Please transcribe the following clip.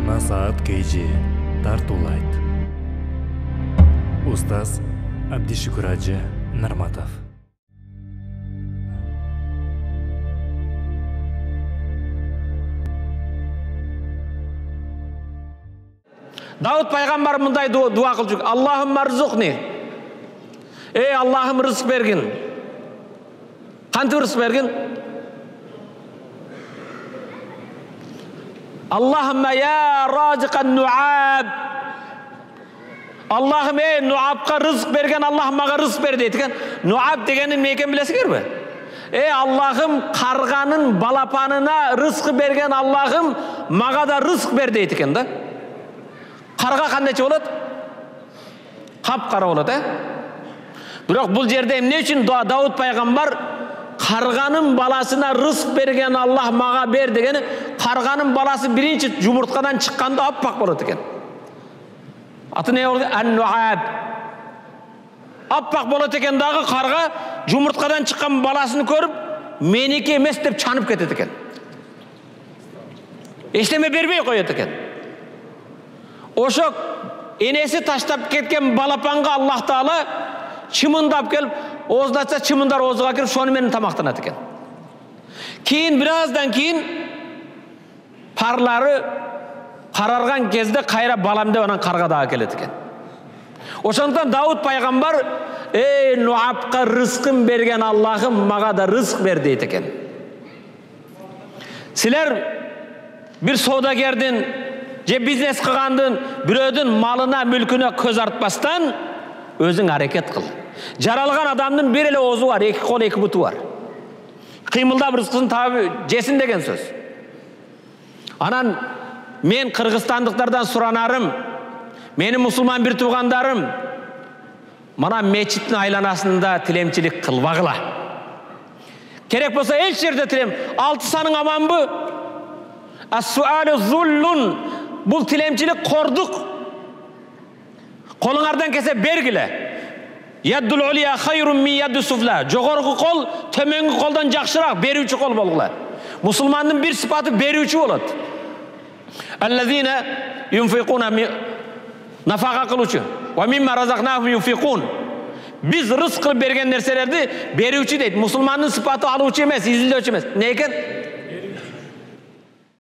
Жаңа саат KG тартуулайт. Устаз Абдишүкүр Ажы Нарматов. Дауд пайғамбар мындай дуа қылып жүр. Аллахумма рзуқни. Ей Аллахым рызық бергін. Қантып рызық бергін? Аллахумма я разиқан нуаб. Аллахым, ей нуабқа рызық берген Аллах маға рызық бер дейді екен. Нуаб дегенін не екенін білесіңдер ме? Ей Аллахым, қарғаның балапанына рызық берген Аллахым маға да рызық бер дейді екен да. Қарға қандайша болады? Қап-қара болады, Бірақ бұл жерде не үшін Дауд пайғамбар қарғаның баласына рызық берген Аллах маға бер дегені, қарғаның баласы бірінші жұмыртқадан шыққанда аппақ болады екен. Аты не болды? Ан-нуаб. Аппақ болады екен дағы қарға жұмыртқадан шыққан баласын көріп, менікі емес деп чанып кетеді екен. Ештеме бермей қояды екен. Ошо енесі таштап кеткен балапанға Аллах Таала чымындап келіп, оздатса чымындар озға кіріп, сонымен тамақтанады екен. Кейін біраздан кейін парлары қарарған кезде қайра балам деп анан қарғадағы келеді екен. Ошондықтан Дауд пайғамбар, ей нуабқа рызқын берген Аллахым маға да рызық бер дейді екен. Сілер бір саудагерден же бизнес қылғандың біреудің малына, мүлкіне көз артпастан өзің әрекет қыл. Жаралған адамның бір елі озы бар, екі қол, екі бұты бар. Қимылдап рызқысын тауып жесін деген сөз. Анан мен қырғызстандықтардан сұранарым, мені мұсылман бір туғандарым, мана мечіттің айланасында тілемчілік қылбағыла. Керек болса еш жерде тілем, 6 саның аман бұ? Ас-суалу зуллун. Бұл тілемчілік қордық. Қолыңардан кесе бергілі. Яддул улия хайрун мин ядду суфла. Жоғарғы қол төменгі қолдан жақшырақ беруші қол болғыла. Мұсылманның бір сипаты беруші болады. Аллазина юнфиқуна нафақа қылушы. Ва мимма разақнахум юнфиқун. Біз рызық қылып берген нәрселерді беруші дейді. Мұсылманның сипаты алушы емес, изілдеуші емес. Не екен?